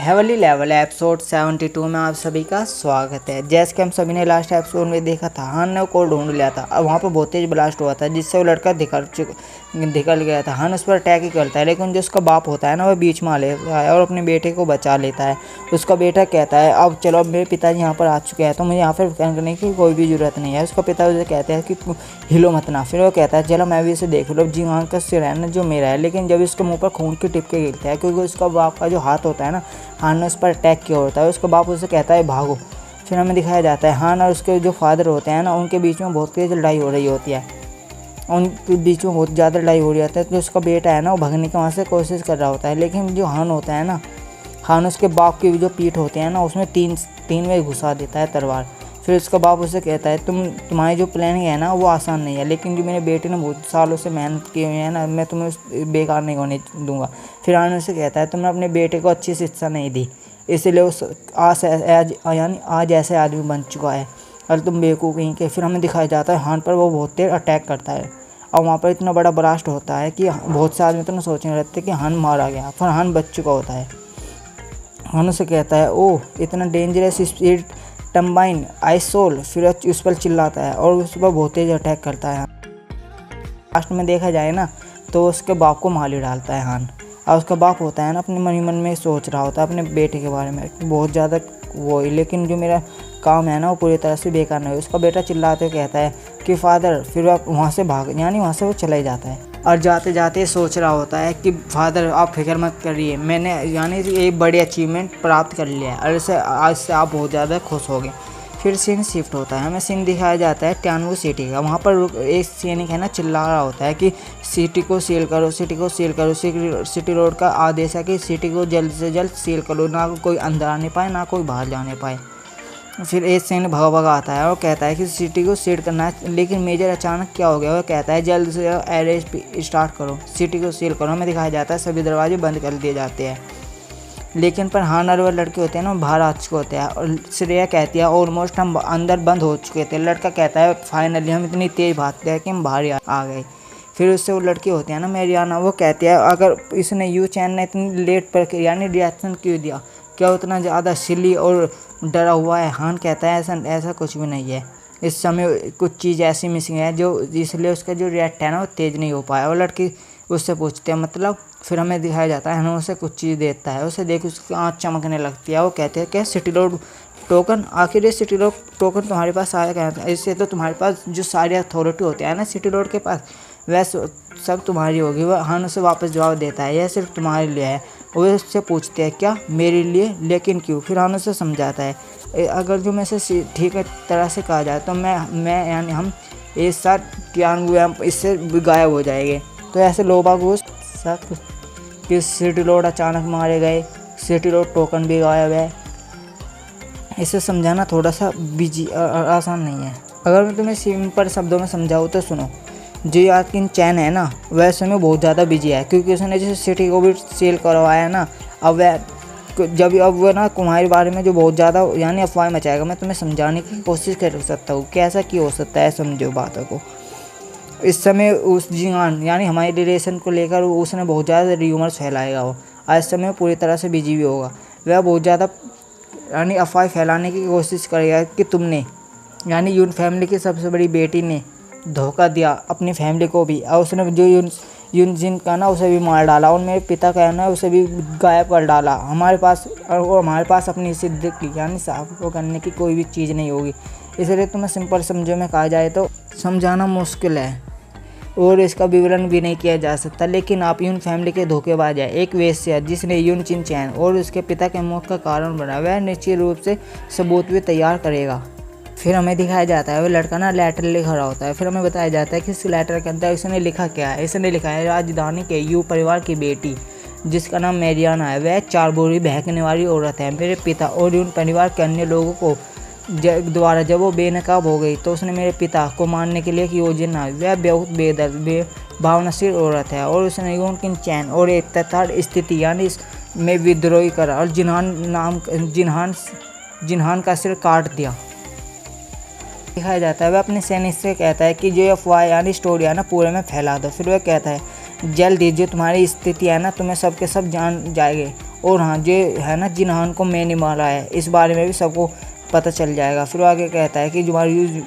Heavenly level episode 72 में आप सभी का स्वागत है। जैसे कि हम सभी ने लास्ट एपिसोड में देखा था, हान ने को ढूंढ लिया था। अब वहाँ पर बहुत तेज ब्लास्ट हुआ था जिससे वो लड़का निकल गया था। हान उस पर अटैक ही करता है, लेकिन जो उसका बाप होता है ना, वह बीच में आ लेता है और अपने बेटे को बचा लेता है। उसका बेटा कहता है अब चलो, अब मेरे पिताजी यहाँ पर आ चुके हैं तो मुझे यहाँ पर करने की कोई भी ज़रूरत नहीं है। उसका पिता उसे कहते हैं कि हिलो मत ना। फिर वो कहता है चलो मैं भी इसे देख लो, जी वहाँ का सिर है ना जो मेरा है। लेकिन जब इसके मुँह पर खून के टिपके गिरते हैं, क्योंकि उसका बाप का जो हाथ होता है ना, हान ने उस पर अटैक किया होता है। उसका बाप उसे कहता है भागो। फिर हमें दिखाया जाता है हान और उसके जो फादर होते हैं ना, उनके बीच में बहुत तेज़ लड़ाई हो रही होती है। उनके बीच में बहुत ज़्यादा लड़ाई हो रही होती है। तो उसका बेटा है ना, वो भागने की वहाँ से कोशिश कर रहा होता है, लेकिन जो हान होता है ना, हान उसके बाप की जो पीठ होती है ना, उसमें तीन में घुसा देता है तलवार। फिर उसका बाप उसे कहता है तुम्हारी जो प्लानिंग है ना वो आसान नहीं है, लेकिन जो मेरे बेटे ने बहुत सालों से मेहनत की हुई है ना, मैं तुम्हें बेकार नहीं होने दूंगा। फिर हान उसे कहता है तुमने अपने बेटे को अच्छी शिक्षा नहीं दी, इसलिए उस आज ऐसे आदमी बन चुका है और तुम बेवकूफ़ कहीं के। फिर हमें दिखाया जाता है हान पर वो बहुत देर अटैक करता है और वहाँ पर इतना बड़ा ब्लास्ट होता है कि बहुत से आदमी तो सोचने लगते कि हान मारा गया, पर हान बच चुका होता है। हान उसे कहता है ओह इतना डेंजरस स्पीड टम्बाइन आइसोल। फिर उस पर चिल्लाता है और उस पर बहुत तेज अटैक करता है। लास्ट में देखा जाए ना तो उसके बाप को मार ही डालता है हान। और उसका बाप होता है ना, अपने मन में सोच रहा होता है अपने बेटे के बारे में बहुत ज़्यादा वो, लेकिन जो मेरा काम है ना वो पूरी तरह से बेकार नहीं है। उसका बेटा चिल्लाते हुए कहता है कि फादर। फिर आप वहाँ से वहाँ से वो चला ही जाता है और जाते जाते सोच रहा होता है कि फादर आप फिक्र मत करिए, मैंने एक बड़ी अचीवमेंट प्राप्त कर लिया है और आज से आप बहुत ज़्यादा खुश हो गए। फिर सीन शिफ्ट होता है, हमें सीन दिखाया जाता है टियानवु सिटी का। वहाँ पर एक सैनिक है ना चिल्ला रहा होता है कि सिटी को सील करो, सिटी को सील करो। सिटी रोड का आदेश है कि सिटी को जल्द से जल्द सील करो, ना कोई अंदर आने पाए ना कोई बाहर जाने पाए। फिर एक सैनिक भगा आता है और कहता है कि सिटी को सील करना है, लेकिन मेजर अचानक क्या हो गया, वो कहता है जल्द से जल्द अरेस्ट स्टार्ट करो, सिटी को सील करो। हमें दिखाया जाता है सभी दरवाजे बंद कर दिए जाते हैं, लेकिन पर हान और लड़के होते हैं ना बाहर आ चुके होते हैं। और श्रेया कहती है ऑलमोस्ट हम अंदर बंद हो चुके थे। लड़का कहता है फाइनली हम इतनी तेज़ भागते हैं कि हम बाहर आ गए। फिर उससे वो लड़की होती है ना मेरियाना, वो कहती है अगर इसने यू चैन ने इतनी लेट पर रिएक्शन क्यों दिया, क्या उतना ज़्यादा सिली और डरा हुआ है। हान कहता है ऐसा कुछ भी नहीं है, इस समय कुछ चीज़ ऐसी मिसिंग है जो इसलिए उसका जो रिएक्ट है ना वो तेज़ नहीं हो पाया। और लड़की उससे पूछते हैं मतलब। फिर हमें दिखाया जाता है उसे कुछ चीज़ देता है, उसे देख उसकी आँख चमकने लगती है। वो कहते हैं क्या सिटी रोड टोकन, आखिर ये सिटी रोड टोकन तुम्हारे पास आया क्या? इससे तो तुम्हारे पास जो सारी अथॉरिटी होती है ना सिटी रोड के पास, वह सब तुम्हारी होगी। वह हान उसे वापस जवाब देता है यह सिर्फ तुम्हारे लिए है। वो उससे पूछते हैं क्या मेरे लिए, लेकिन क्यों? फिर हान उसे समझाता है अगर जो मैं से ठीक तरह से कहा जाए तो मैं यानी हम एक साथ टियानवु इससे गायब हो जाएंगे। तो ऐसे लोबाग वो सब कि सिटी रोड अचानक मारे गए, सिटी रोड टोकन भी गायब है। इसे समझाना थोड़ा सा आसान नहीं है। अगर मैं तुम्हें सिंपल शब्दों में समझाऊँ तो सुनो, जो याकिन चैन है ना वह समय बहुत ज़्यादा बिजी है, क्योंकि उसने जैसे सिटी को भी सेल करवाया है ना। अब वह ना तुम्हारे बारे में जो बहुत ज़्यादा अफवाह मचाएगा। मैं तुम्हें समझाने की कोशिश कर सकता हूँ कि ऐसा क्यों हो सकता है, समझो बातों को। इस समय उस जिहान हमारे रिलेशन को लेकर उसने बहुत ज़्यादा र्यूमर्स फैलाएगा। वो आज समय पूरी तरह से बिजी भी होगा। वह बहुत ज़्यादा अफवाह फैलाने की कोशिश करेगा कि तुमने यून फैमिली की सबसे बड़ी बेटी ने धोखा दिया अपनी फैमिली को भी, और उसने जो यून जिन का ना उसे भी मार डाला, और मेरे पिता का है ना उसे भी गायब कर डाला। हमारे पास अपनी सिद्ध की साफ को करने की कोई भी चीज़ नहीं होगी। इसलिए तुम्हें सिंपल समझो में कहा जाए तो समझाना मुश्किल है और इसका विवरण भी नहीं किया जा सकता, लेकिन आप यून फैमिली के धोखेबाज है। एक वेश्या जिसने यून चिन चैन और उसके पिता के मौत का कारण बना, वह निश्चित रूप से सबूत भी तैयार करेगा। फिर हमें दिखाया जाता है वो लड़का ना लेटर लिख रहा होता है। फिर हमें बताया जाता है कि इस लेटर के अंदर इसने लिखा क्या है। इसने लिखा है राजधानी के यू परिवार की बेटी जिसका नाम मेरियाना है, वह 4 बुरी बहकने वाली औरत है। मेरे पिता और यून परिवार के अन्य लोगों को द्वारा जब वो बेनकाब हो गई तो उसने मेरे पिता को मारने के लिए एक योजना। वह बहुत बेदर्द भावनाशील औरत है और उसने यून चैन और एक तथार्थ स्थिति में विद्रोही करा और जिन्हान का सिर काट दिया। दिखाया जाता है वह अपने सैनिक से कहता है कि जो अफवाह स्टोरी है ना पूरे में फैला दो। फिर वह कहता है जल्द ही जो तुम्हारी स्थिति है ना तुम्हें सबके सब जान जाएंगे और हाँ जो है ना जिन हान को मैंने मारा है इस बारे में भी सबको पता चल जाएगा। फिर वो आगे कहता है कि तुम्हारी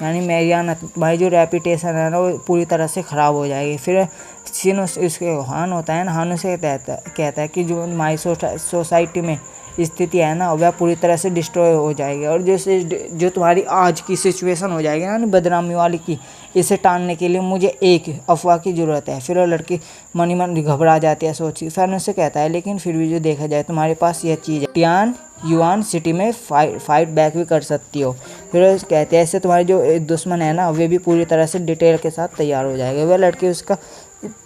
यानी मेरियाना तुम्हारी जो रेपुटेशन है ना वो पूरी तरह से ख़राब हो जाएगी। फिर सीन उसके हान होता है ना, हान उसे कहता है कि जो हमारी सोसाइटी में स्थिति है ना वह पूरी तरह से डिस्ट्रॉय हो जाएगी और जो तुम्हारी आज की सिचुएशन हो जाएगी ना बदनामी वाली की, इसे टालने के लिए मुझे एक अफवाह की ज़रूरत है। फिर वो लड़की मन ही मन घबरा जाती है सोची। फिर उनसे कहता है लेकिन फिर भी जो देखा जाए तुम्हारे पास यह चीज़ है, टियान युआन सिटी में फाइट बैक भी कर सकती हो। फिर वो कहते हैं ऐसे तुम्हारे जो दुश्मन है ना वे भी पूरी तरह से डिटेल के साथ तैयार हो जाएगा। वह लड़की उसका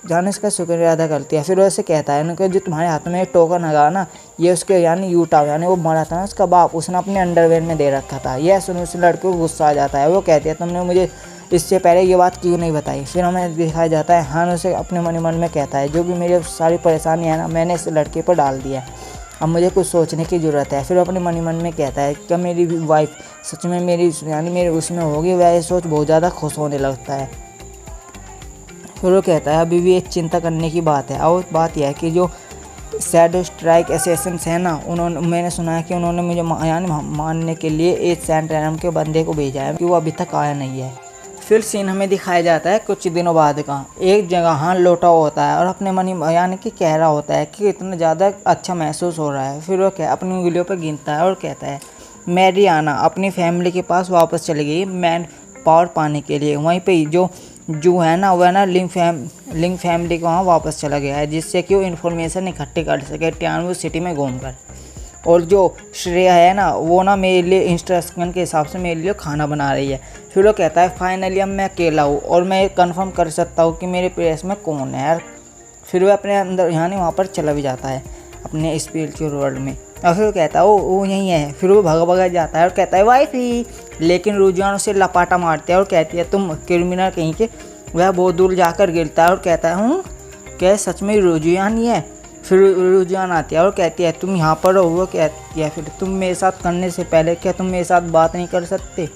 जाने इसका शुक्रिया अदा करती है। फिर वो ऐसे कहता है ना कि जो तुम्हारे हाथ में टोकन लगा ना ये उसके यानी यूटा यानी वो मरा था ना उसका बाप, उसने अपने अंडरवेयर में दे रखा था। यह सुन उस लड़के को गुस्सा आ जाता है। वो कहती है तुमने मुझे इससे पहले ये बात क्यों नहीं बताई। फिर हमें दिखाया जाता है हान उसे अपने मन ही मन में कहता है जो भी मेरी सारी परेशानी है ना मैंने इस लड़के पर डाल दिया है, अब मुझे कुछ सोचने की ज़रूरत है। फिर अपने मन ही मन में कहता है क्या मेरी वाइफ सच में मेरी यानी मेरे उसमें होगी। वह सोच बहुत ज़्यादा खुश होने लगता है। फिर वो कहता है अभी भी एक चिंता करने की बात है और बात यह है कि जो शैडो स्ट्राइक असैसिन्स है ना मैंने सुना है कि उन्होंने मुझे यानी मारने के लिए एक सेंट एनम के बंदे को भेजा है कि वो अभी तक आया नहीं है। फिर सीन हमें दिखाया जाता है कुछ दिनों बाद का। एक जगह हान लौटा होता है और अपने मन यानी कि कह रहा होता है कि इतना ज़्यादा अच्छा महसूस हो रहा है। फिर वो अपनी उंगलियों पर गिनता है और कहता है मैरियाना अपनी फैमिली के पास वापस चली गई मैन पावर पाने के लिए। वहीं पे जो है ना वह ना लिंग फैमिली को वहाँ वापस चला गया है जिससे कि वो इन्फॉर्मेशन इकट्ठी कर सके टियानवु सिटी में घूमकर। और जो श्रेया है ना वो ना मेरे लिए इंस्ट्रक्शन के हिसाब से मेरे लिए खाना बना रही है। फिर वो कहता है फाइनली अब मैं अकेला हूँ और मैं कंफर्म कर सकता हूँ कि मेरे प्लेस में कौन है यार। फिर वह अपने अंदर यानी वहाँ पर चला भी जाता है अपने स्पिरिचुअल वर्ल्ड में और फिर वो कहता है वो यहीं है। फिर वो भगा जाता है और कहता है वाइफ ही, लेकिन रुझान उसे लपाटा मारती है और कहती है तुम क्रिमिनल कहीं के। वह बहुत दूर जाकर गिरता है और कहता है क्या सच में रुझान ही है। फिर रुझान आती है और कहती है तुम यहाँ पर हो। वो कहती है फिर तुम मेरे साथ करने से पहले क्या तुम मेरे साथ बात नहीं कर सकते।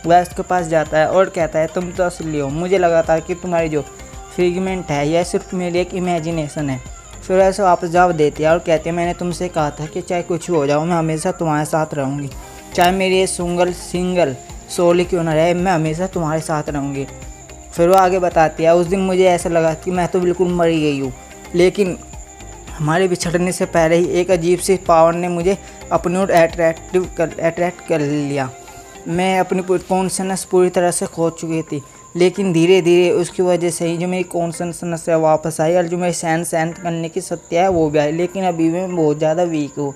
वह उसके पास जाता है और कहता है तुम तो असली हो, मुझे लगा था कि तुम्हारी जो फिगमेंट है यह सिर्फ मेरी एक इमेजिनेशन है। फिर ऐसे वापस जवाब देती है और कहती है मैंने तुमसे कहा था कि चाहे कुछ हो जाओ मैं हमेशा तुम्हारे साथ रहूँगी, चाहे मेरी ये सिंगल सोल क्यों ना रहे, मैं हमेशा तुम्हारे साथ रहूँगी। फिर वो आगे बताती है उस दिन मुझे ऐसा लगा कि मैं तो बिल्कुल मर ही गई हूँ, लेकिन हमारे बिछड़ने से पहले ही एक अजीब सी पावर ने मुझे अपनी ओर अट्रैक्ट कर लिया। मैं अपनी कॉन्शसनेस पूरी तरह से खो चुकी थी, लेकिन धीरे धीरे उसकी वजह से ही जो मेरी कॉन्शसनेस है वापस आई और जो मेरी सेंस करने की सत्य है वो भी आई, लेकिन अभी मैं बहुत ज़्यादा वीक हूँ।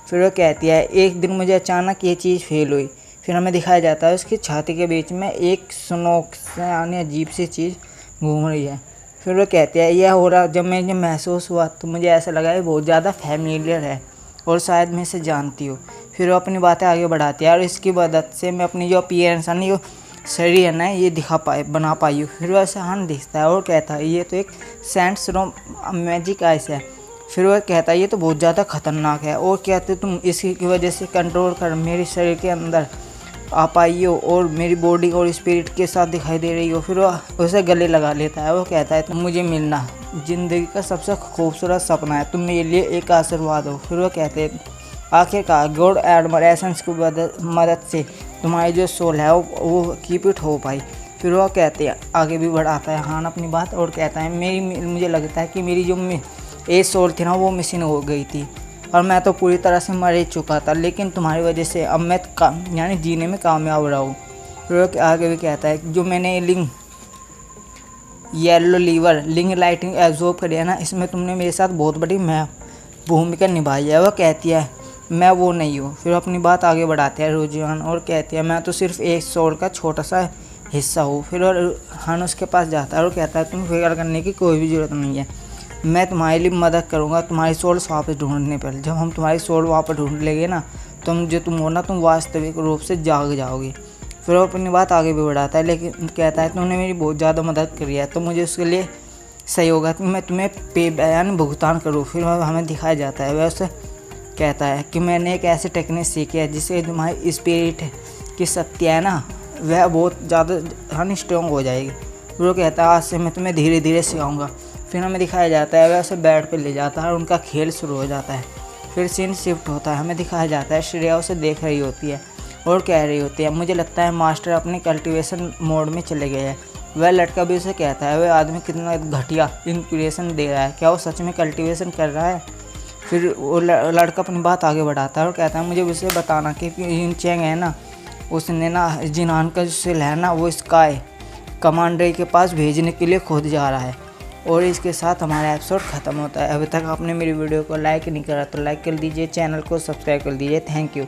फिर वो कहती है एक दिन मुझे अचानक ये चीज़ फील हुई। फिर हमें दिखाया जाता है उसकी छाती के बीच में एक स्नोक यानी अजीब सी चीज़ घूम रही है। फिर वो कहती है यह हो रहा जब मैं महसूस हुआ तो मुझे ऐसा लगा ये बहुत ज़्यादा फैमिलियर है और शायद मैं इसे जानती हूँ। फिर वो अपनी बातें आगे बढ़ाती है और इसकी मदद से मैं अपनी जो अपीयरेंस है जो शरीर है ना ये बना पाई हूँ। फिर वैसे हान दिखता है और कहता है ये तो एक सेंट सीरम मैजिक आइस है। फिर वह कहता है ये तो बहुत ज़्यादा खतरनाक है और कहते तुम इसकी वजह से कंट्रोल कर मेरे शरीर के अंदर आ पाई हो और मेरी बॉडी और स्पिरिट के साथ दिखाई दे रही हो। फिर वह उसे गले लगा लेता है। वो कहता है तुम मुझे मिलना ज़िंदगी का सबसे खूबसूरत सपना है, तुम मेरे लिए एक आशीर्वाद हो। फिर वो कहते हैं आखिरकार गॉड एडमरेशंस की मदद से तुम्हारी जो सोल है वो कीप इट हो पाई। फिर वो कहते हैं आगे भी बढ़ाता है हान अपनी बात और कहता है मुझे लगता है कि मेरी जो एक सोल थी ना वो मिसिंग हो गई थी और मैं तो पूरी तरह से मर ही चुका था, लेकिन तुम्हारी वजह से अब मैं यानी जीने में कामयाब रहा हूँ। फिर वो आगे भी कहता है जो मैंने येलो लीवर लिंग लाइटिंग एब्जॉर्ब करी है ना इसमें तुमने मेरे साथ बहुत बड़ी भूमिका निभाई है। वह कहती है मैं वो नहीं हूँ। फिर अपनी बात आगे बढ़ाते हैं रुझान और कहती है मैं तो सिर्फ एक सोल का छोटा सा हिस्सा हूँ। फिर हान उसके पास जाता है और कहता है तुम फिक्र करने की कोई भी ज़रूरत नहीं है, मैं तुम्हारे लिए मदद करूँगा तुम्हारी सोल वापस ढूंढने पर। जब हम तुम्हारी सोल वापस ढूंढ लेंगे ना तुम हो ना तुम वास्तविक रूप से जाग जाओगे। फिर वो अपनी बात आगे भी बढ़ाता है लेकिन कहता है तुमने मेरी बहुत ज़्यादा मदद करी है तो मुझे उसके लिए सही होगा कि मैं तुम्हें यानी भुगतान करूँ। फिर हमें दिखाया जाता है वैसे कहता है कि मैंने एक ऐसी टेक्निक सीखी है जिससे तुम्हारी स्पिरिट की सत्य है ना वह बहुत ज़्यादा यानी स्ट्रॉन्ग हो जाएगी। फिर वो कहता है आज से मैं तुम्हें धीरे धीरे सिखाऊंगा। फिर हमें दिखाया जाता है वह उसे बेड पर ले जाता है और उनका खेल शुरू हो जाता है। फिर सीन शिफ्ट होता है, हमें दिखाया जाता है श्रेया उसे देख रही होती है और कह रही होती है मुझे लगता है मास्टर अपने कल्टीवेशन मोड में चले गए हैं। वह लड़का भी उसे कहता है वह आदमी कितना घटिया इंस्पिरेशन दे रहा है, क्या वो सच में कल्टीवेशन कर रहा है। फिर वो लड़का अपनी बात आगे बढ़ाता है और कहता है मुझे उसे बताना कि इन चेंग है ना, उसने ना जिनान का जो सेल है ना वो स्काई कमांडर के पास भेजने के लिए खुद जा रहा है। और इसके साथ हमारा एपिसोड ख़त्म होता है। अभी तक आपने मेरी वीडियो को लाइक नहीं करा तो लाइक कर दीजिए, चैनल को सब्सक्राइब कर दीजिए। Thank you.